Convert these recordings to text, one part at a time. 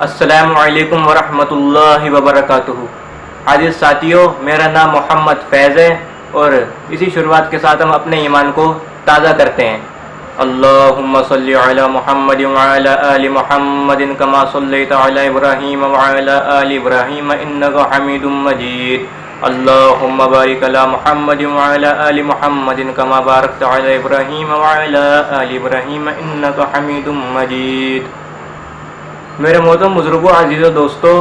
السلام علیکم ورحمۃ اللہ وبرکاتہ۔ عزیز ساتھیوں، میرا نام محمد فیض ہے اور اسی شروعات کے ساتھ ہم اپنے ایمان کو تازہ کرتے ہیں۔ اللہم صلی علی محمد وعلی آل محمد کما صلیت علی ابراہیم وعلی آل ابراہیم انک حمید مجید۔ اللہم بارک علی محمد وعلی آل محمد کما بارکت علی ابراہیم وعلی آل ابراہیم انک حمید مجید۔ میرے محترم بزرگوں، عزیزوں، دوستوں،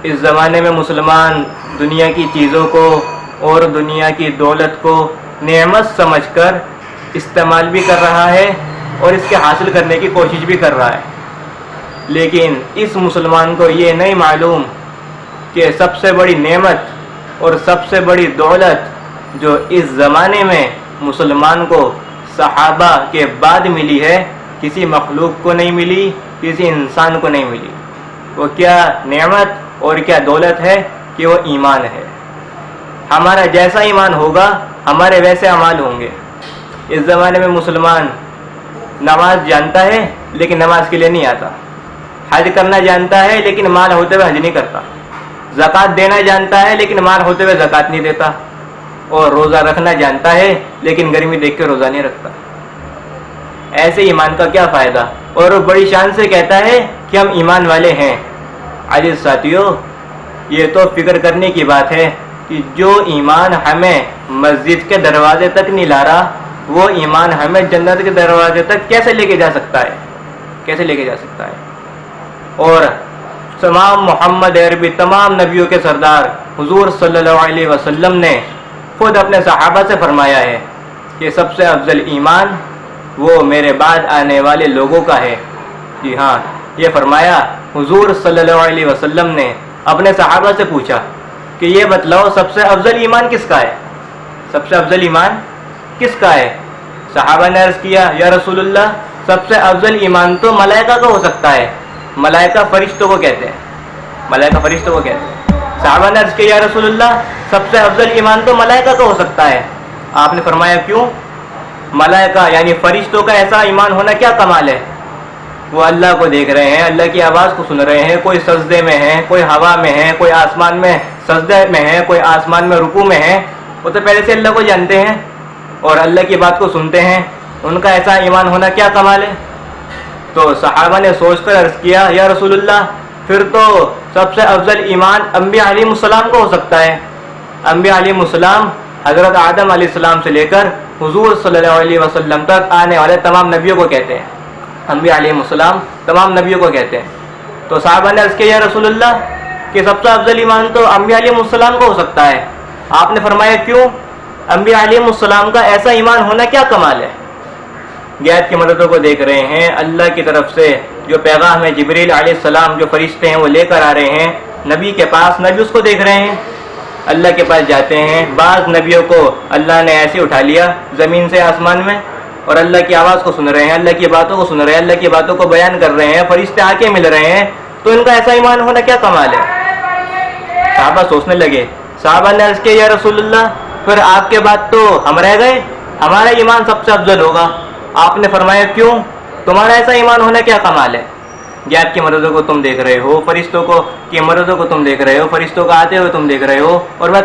اس زمانے میں مسلمان دنیا کی چیزوں کو اور دنیا کی دولت کو نعمت سمجھ کر استعمال بھی کر رہا ہے اور اس کے حاصل کرنے کی کوشش بھی کر رہا ہے، لیکن اس مسلمان کو یہ نہیں معلوم کہ سب سے بڑی نعمت اور سب سے بڑی دولت جو اس زمانے میں مسلمان کو صحابہ کے بعد ملی ہے، کسی مخلوق کو نہیں ملی، کسی انسان کو نہیں ملی۔ وہ کیا نعمت اور کیا دولت ہے کہ وہ ایمان ہے۔ ہمارا جیسا ایمان ہوگا ہمارے ویسے اعمال ہوں گے۔ اس زمانے میں مسلمان نماز جانتا ہے لیکن نماز کے لیے نہیں آتا، حج کرنا جانتا ہے لیکن مال ہوتے ہوئے حج نہیں کرتا، زکوٰۃ دینا جانتا ہے لیکن مال ہوتے ہوئے زکوٰۃ نہیں دیتا، اور روزہ رکھنا جانتا ہے لیکن گرمی دیکھ کے روزہ نہیں رکھتا۔ ایسے ایمان کا کیا فائدہ؟ اور وہ بڑی شان سے کہتا ہے کہ ہم ایمان والے ہیں۔ عزیز ساتھیوں، یہ تو فکر کرنے کی بات ہے کہ جو ایمان ہمیں مسجد کے دروازے تک نہیں لا رہا، وہ ایمان ہمیں جنت کے دروازے تک کیسے لے کے جا سکتا ہے؟ کیسے لے کے جا سکتا ہے؟ اور تمام محمد عربی، تمام نبیوں کے سردار حضور صلی اللہ علیہ وسلم نے خود اپنے صحابہ سے فرمایا ہے کہ سب سے افضل ایمان وہ میرے بعد آنے والے لوگوں کا ہے۔ جی ہاں، یہ فرمایا حضور صلی اللہ علیہ وسلم نے اپنے صحابہ سے پوچھا کہ یہ بتلاؤ سب سے افضل ایمان کس کا ہے؟ سب سے افضل ایمان کس کا ہے؟ صحابہ نے عرض کیا، یا رسول اللہ، سب سے افضل ایمان تو ملائکہ کا ہو سکتا ہے۔ ملائکہ فرشتوں کو کہتے ہیں، ملائکہ فرشتوں کو کہتے ہیں۔ صحابہ نے عرض کیا، یا رسول اللہ، سب سے افضل ایمان تو ملائکہ کا ہو سکتا ہے۔ آپ نے فرمایا، کیوں؟ ملائکہ یعنی فرشتوں کا ایسا ایمان ہونا کیا کمال ہے؟ وہ اللہ کو دیکھ رہے ہیں، اللہ کی آواز کو سن رہے ہیں، کوئی سجدے میں ہے، کوئی ہوا میں ہے، کوئی آسمان میں سجدے میں ہے، کوئی آسمان میں رکوع میں ہے۔ وہ تو پہلے سے اللہ کو جانتے ہیں اور اللہ کی بات کو سنتے ہیں، ان کا ایسا ایمان ہونا کیا کمال ہے؟ تو صحابہ نے سوچ کر عرض کیا، یا رسول اللہ، پھر تو سب سے افضل ایمان انبیاء علیہ السلام کو ہو سکتا ہے۔ انبیاء علیہ السلام حضرت آدم علیہ السلام سے لے کر حضور صلی اللہ علیہ وسلم تک آنے والے تمام نبیوں کو کہتے ہیں، انبیاء علیہ السلام تمام نبیوں کو کہتے ہیں۔ تو صحابہ نے عرض کیا، یا رسول اللہ، کہ سب سے افضل ایمان تو انبیاء علیہ السلام کو ہو سکتا ہے۔ آپ نے فرمایا، کیوں؟ انبیاء علیہ السلام کا ایسا ایمان ہونا کیا کمال ہے؟ غیب کی مددوں کو دیکھ رہے ہیں، اللہ کی طرف سے جو پیغام ہے جبریل علیہ السلام جو فرشتے ہیں وہ لے کر آ رہے ہیں نبی کے پاس، نبی اس کو دیکھ رہے ہیں، اللہ کے پاس جاتے ہیں۔ بعض نبیوں کو اللہ نے ایسے اٹھا لیا زمین سے آسمان میں اور اللہ کی آواز کو سن رہے ہیں، اللہ کی باتوں کو سن رہے ہیں، اللہ کی باتوں کو بیان کر رہے ہیں، فرشتے آ کے مل رہے ہیں، تو ان کا ایسا ایمان ہونا کیا کمال ہے؟ صحابہ سوچنے لگے۔ صحابہ نے عرض کیا، یا رسول اللہ، پھر آپ کے بعد تو ہم رہ گئے، ہمارا ایمان سب سے افضل ہوگا۔ آپ نے فرمایا، کیوں؟ تمہارا ایسا ایمان ہونا کیا کمال ہے؟ غیب کی مددوں کو تم دیکھ رہے ہو، فرشتوں کو کی مددوں کو تم دیکھ رہے ہو، فرشتوں کو آتے ہوئے تم دیکھ رہے ہو، اور میں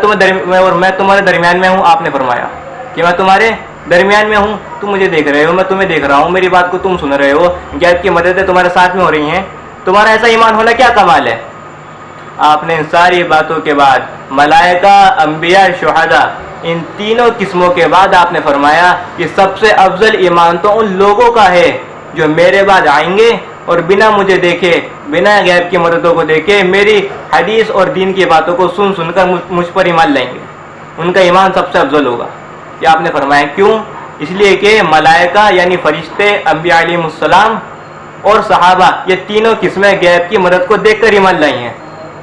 تمہارے درمیان میں ہوں۔ آپ نے فرمایا کہ میں تمہارے درمیان میں ہوں، تم مجھے دیکھ رہے ہو، میں تمہیں دیکھ رہا ہوں، میری بات کو تم سن رہے ہو، غیب کی مددیں تمہارے ساتھ میں ہو رہی ہیں، تمہارا ایسا ایمان ہونا کیا کمال ہے؟ آپ نے ان ساری باتوں کے بعد ملائکہ، انبیاء، شہداء، ان تینوں قسموں کے بعد آپ نے فرمایا کہ سب سے افضل ایمان تو ان لوگوں کا ہے جو میرے بعد آئیں گے اور بنا مجھے دیکھے، بنا غیب کی مددوں کو دیکھے، میری حدیث اور دین کی باتوں کو سن سن کر مجھ پر ایمان لائیں گے، ان کا ایمان سب سے افضل ہوگا۔ یہ آپ نے فرمایا، کیوں؟ اس لیے کہ ملائکہ یعنی فرشتے، انبیاء علیہ السلام اور صحابہ، یہ تینوں قسمیں غیب کی مدد کو دیکھ کر ایمان لائی ہیں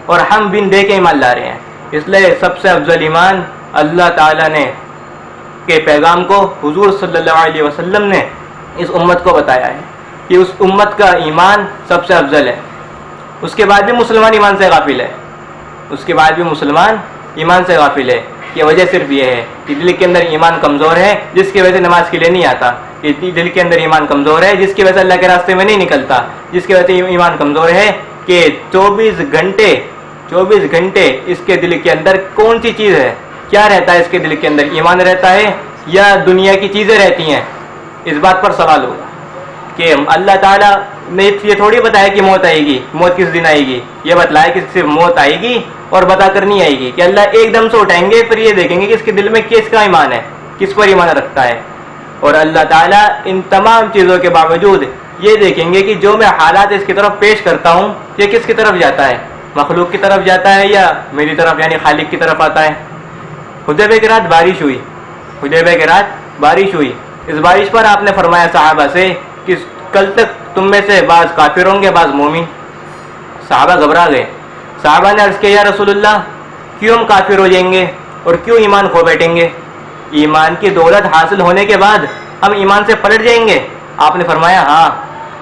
اور ہم بن دیکھے ایمان لا رہے ہیں۔ اس لیے سب سے افضل ایمان اللہ تعالیٰ نے کے پیغام کو حضور صلی اللہ علیہ وسلم نے اس امت کو بتایا ہے کہ اس امت کا ایمان سب سے افضل ہے۔ اس کے بعد بھی مسلمان ایمان سے غافل ہے، اس کے بعد بھی مسلمان ایمان سے غافل ہے۔ یہ وجہ صرف یہ ہے کہ دل کے اندر ایمان کمزور ہے، جس کی وجہ سے نماز کے لیے نہیں آتا۔ دل کے اندر ایمان کمزور ہے جس کی وجہ سے اللہ کے راستے میں نہیں نکلتا، جس کی وجہ سے ایمان کمزور ہے کہ 24 گھنٹے اس کے دل کے اندر کون سی چیز ہے، کیا رہتا ہے اس کے دل کے اندر، ایمان رہتا ہے یا دنیا کی چیزیں رہتی ہیں؟ اس بات پر سوال ہوگا کہ اللہ تعالیٰ نے یہ تھوڑی بتایا کہ موت آئے گی، موت کس دن آئے گی، یہ بتلایا کہ صرف موت آئے گی اور بتا کر نہیں آئے گی، کہ اللہ ایک دم سے اٹھائیں گے، پھر یہ دیکھیں گے کہ اس کے دل میں کس کا ایمان ہے، کس پر ایمان رکھتا ہے۔ اور اللہ تعالیٰ ان تمام چیزوں کے باوجود یہ دیکھیں گے کہ جو میں حالات اس کی طرف پیش کرتا ہوں یہ کس کی طرف جاتا ہے، مخلوق کی طرف جاتا ہے یا میری طرف یعنی خالق کی طرف آتا ہے۔ حدیبیہ کی رات بارش ہوئی، حدیبیہ کی رات بارش ہوئی، اس بارش پر آپ نے فرمایا صحابہ سے کہ کل تک تم میں سے بعض کافر ہوں گے، بعض مومن۔ صحابہ گھبرا گئے، صحابہ نے عرض کیا یا رسول اللہ کیوں ہم کافر ہو جائیں گے اور کیوں ایمان کھو بیٹھیں گے، ایمان کی دولت حاصل ہونے کے بعد ہم ایمان سے پلٹ جائیں گے؟ آپ نے فرمایا ہاں،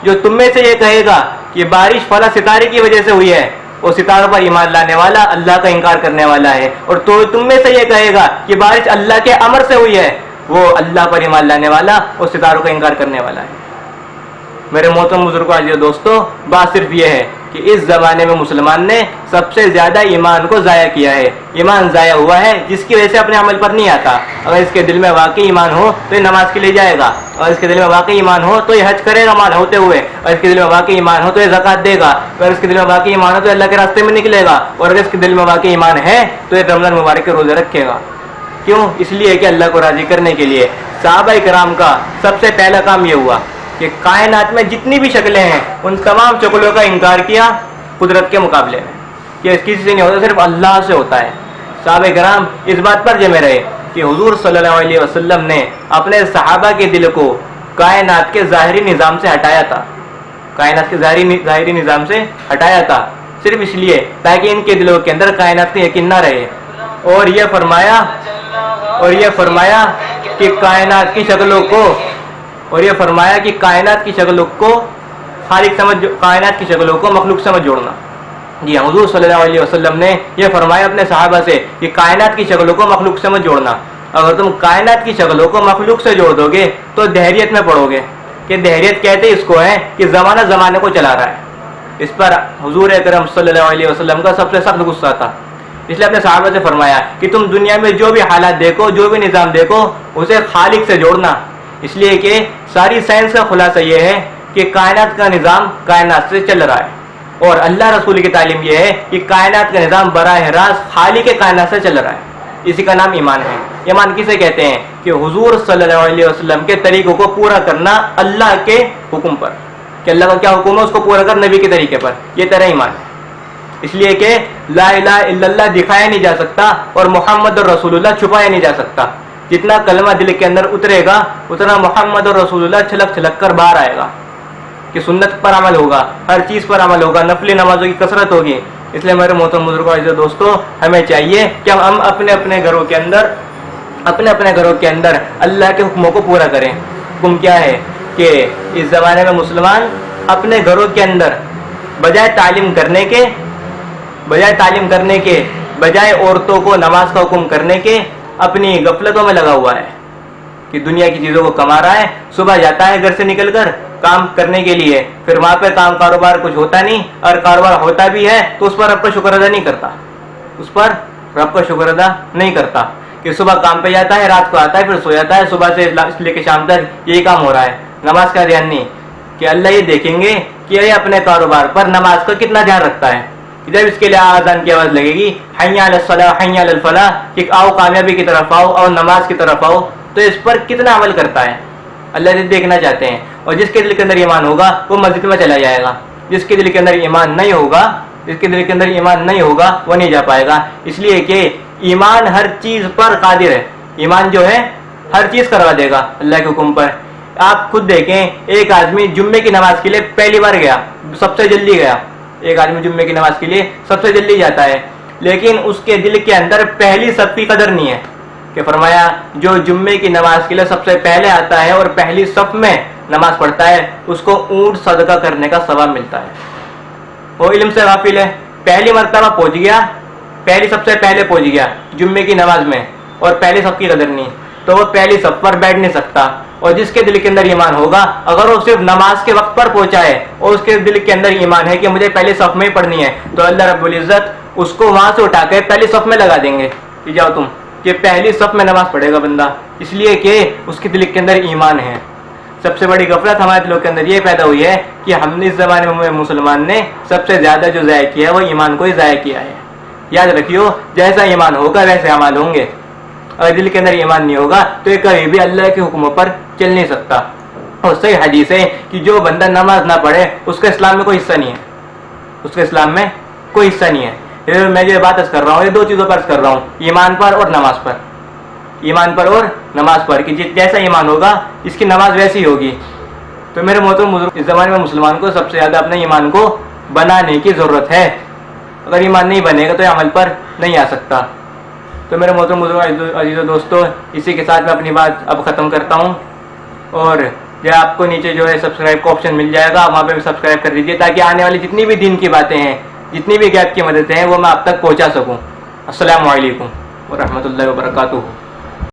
جو تم میں سے یہ کہے گا کہ بارش فلاں ستارے کی وجہ سے ہوئی ہے، وہ ستاروں پر ایمان لانے والا اللہ کا انکار کرنے والا ہے، اور تو تم میں سے یہ کہے گا کہ بارش اللہ کے امر سے ہوئی ہے، وہ اللہ پر ایمان لانے والا اور ستاروں کا انکار کرنے والا ہے۔ میرے محترم بزرگوں، عزیز دوستو، بات صرف یہ ہے کہ اس زمانے میں مسلمان نے سب سے زیادہ ایمان کو ضائع کیا ہے۔ ایمان ضائع ہوا ہے جس کی وجہ سے اپنے عمل پر نہیں آتا۔ اگر اس کے دل میں واقعی ایمان ہو تو یہ نماز کے لیے جائے گا، اور اس کے دل میں واقعی ایمان ہو تو یہ حج کرے گا مال ہوتے ہوئے، اور اس کے دل میں واقعی ایمان ہو تو یہ زکوٰۃ دے گا، اگر اس کے دل میں واقعی ایمان ہو تو اللہ کے راستے میں نکلے گا، اور اگر اس کے دل میں واقعی ایمان ہے تو یہ رمضان مبارک کے روزے رکھے گا۔ کیوں؟ اس لیے کہ اللہ کو راضی کرنے کے لیے۔ صحابہ کرام کا سب سے پہلا کام یہ ہوا کہ کائنات میں جتنی بھی شکلیں ہیں ان تمام شکلوں کا انکار کیا قدرت کے مقابلے میں، کہ کسی سے نہیں ہوتا، صرف اللہ سے ہوتا ہے۔ صحابہ کرام اس بات پر جمے رہے کہ حضور صلی اللہ علیہ وسلم نے اپنے صحابہ کے دل کو کائنات کے ظاہری نظام سے ہٹایا تھا، کائنات کے ظاہری نظام سے ہٹایا تھا، صرف اس لیے تاکہ ان کے دلوں کے اندر کائنات کا یقین نہ رہے، اور یہ فرمایا کہ کائنات کی شکلوں کو کائنات کی شکلوں کو مخلوق سمجھ جوڑنا۔ جی حضور صلی اللہ علیہ وسلم نے یہ فرمایا اپنے صحابہ سے کہ کائنات کی شکلوں کو مخلوق سمجھ جوڑنا۔ اگر تم کائنات کی شکلوں کو مخلوق سے جوڑ دو گے تو دہریت میں پڑو گے، کہ دہریت کہتے اس کو ہے کہ زمانہ زمانے کو چلا رہا ہے۔ اس پر حضور اکرم صلی اللہ علیہ وسلم کا سب سے سخت غصہ تھا، اس لیے اپنے صحابہ سے فرمایا کہ تم دنیا میں جو بھی حالات دیکھو، جو بھی نظام دیکھو، اسے خالق سے جوڑنا، اس لیے کہ ساری سائنس کا خلاصہ یہ ہے کہ کائنات کا نظام کائنات سے چل رہا ہے، اور اللہ رسول کی تعلیم یہ ہے کہ کائنات کا نظام براہ راست خالق کائنات سے چل رہا ہے۔ اسی کا نام ایمان ہے۔ ایمان کسے کہتے ہیں؟ کہ حضور صلی اللہ علیہ وسلم کے طریقوں کو پورا کرنا اللہ کے حکم پر، کہ اللہ کا کیا حکم ہے اس کو پورا کر نبی کے طریقے پر، یہ تیرا ایمان ہے۔ اس لیے کہ لا الہ الا اللہ دکھایا نہیں جا سکتا اور محمد رسول اللہ چھپایا نہیں جا سکتا۔ جتنا کلمہ دل کے اندر اترے گا اتنا محمد رسول اللہ چھلک چھلک کر باہر آئے گا، کہ سنت پر عمل ہوگا، ہر چیز پر عمل ہوگا، نفلی نمازوں کی کثرت ہوگی۔ اس لیے میرے محترم بزرگوں، عزیز دوستو، ہمیں چاہیے کہ ہم اپنے اپنے گھروں کے اندر اللہ کے حکموں کو پورا کریں۔ حکم کیا ہے؟ کہ اس زمانے میں مسلمان اپنے گھروں کے اندر بجائے تعلیم کرنے کے بجائے عورتوں کو نماز کا حکم کرنے کے اپنی غفلتوں میں لگا ہوا ہے، کہ دنیا کی چیزوں کو کما رہا ہے، صبح جاتا ہے گھر سے نکل کر کام کرنے کے لیے، پھر وہاں پہ کاروبار کچھ ہوتا نہیں، اور کاروبار ہوتا بھی ہے تو اس پر رب کا شکر ادا نہیں کرتا، کہ صبح کام پہ جاتا ہے، رات کو آتا ہے، پھر سو جاتا ہے، صبح سے لے کے شام تک یہی کام ہو رہا ہے، نماز کا دھیان نہیں۔ کہ اللہ یہ دیکھیں گے کہ یہ اپنے کاروبار پر نماز کا کتنا دھیان رکھتا ہے۔ جب اس کے لیے آذان کی آواز لگے گی، حی علی الصلاۃ حی علی الفلاح، کہ آؤ کامیابی کی طرف آؤ، اور نماز کی طرف آؤ، تو اس پر کتنا عمل کرتا ہے، اللہ سے دیکھنا چاہتے ہیں۔ اور جس کے دل کے اندر ایمان ہوگا وہ مسجد میں چلا جائے گا، جس کے دل کے اندر ایمان نہیں ہوگا وہ نہیں جا پائے گا۔ اس لیے کہ ایمان ہر چیز پر قادر ہے، ایمان جو ہے ہر چیز کروا دے گا اللہ کے حکم پر۔ آپ خود دیکھیں، ایک آدمی جمعے کی نماز کے لیے پہلی بار گیا، سب سے جلدی گیا، ایک آدمی جمعے کی نماز کے لیے سب سے جلدی جاتا ہے، لیکن اس کے دل کے اندر پہلی صف کی قدر نہیں ہے، کہ فرمایا جو جمعے کی نماز کے لیے سب سے پہلے آتا ہے اور پہلی صف میں نماز پڑھتا ہے اس کو اونٹ صدقہ کرنے کا ثواب ملتا ہے۔ وہ علم سے غافل ہے، پہلی مرتبہ پہنچ گیا، سب سے پہلے پہنچ گیا جمعے کی نماز میں، اور پہلی صف کی قدر نہیں۔ تو وہ پہلی صف پر بیٹھ نہیں سکتا. اور جس کے دل کے اندر ایمان ہوگا, اگر وہ صرف نماز کے وقت پر پہنچا ہے اور اس کے دل کے اندر ایمان ہے کہ مجھے پہلی صف میں ہی پڑھنی ہے, تو اللہ رب العزت اس کو وہاں سے اٹھا کے پہلی صف میں لگا دیں گے کہ جاؤ تم, کہ پہلی صف میں نماز پڑھے گا بندہ, اس لیے کہ اس کے دل کے اندر ایمان ہے. سب سے بڑی غفلت ہمارے دلوں کے اندر یہ پیدا ہوئی ہے کہ ہم نے اس زمانے میں مسلمان نے سب سے زیادہ جو ضائع کیا ہے وہ ایمان کو ہی ضائع کیا ہے. یاد رکھیو, جیسا ایمان ہوگا ویسے اعمال ہوں گے. اگر دل کے اندر ایمان نہیں ہوگا تو یہ کبھی بھی اللہ کے حکموں پر چل نہیں سکتا. اور صحیح حدیث ہے کہ جو بندہ نماز نہ پڑھے اس کا اسلام میں کوئی حصہ نہیں ہے, اس کے اسلام میں کوئی حصہ نہیں ہے. میں جو بات کر رہا ہوں یہ دو چیزوں پر کر رہا ہوں, ایمان پر اور نماز پر. ایمان پر اور نماز پر, کہ جیسا ایمان ہوگا اس کی نماز ویسی ہوگی. تو میرے محترم بزرگ, اس زمانے میں مسلمان کو سب سے زیادہ اپنے ایمان کو بنانے کی ضرورت ہے. اگر ایمان نہیں بنے گا تو یہ عمل پر نہیں آ سکتا. تو میرے محترم بزرگ, عزیز و دوستو, اسی کے ساتھ میں اپنی بات اب ختم کرتا ہوں. اور جو آپ کو نیچے جو ہے سبسکرائب کا آپشن مل جائے گا, وہاں پہ بھی سبسکرائب کر دیجیے تاکہ آنے والی جتنی بھی دین کی باتیں ہیں, جتنی بھی غیب کی مددیں ہیں وہ میں آپ تک پہنچا سکوں. السلام علیکم ورحمۃ اللہ وبرکاتہ.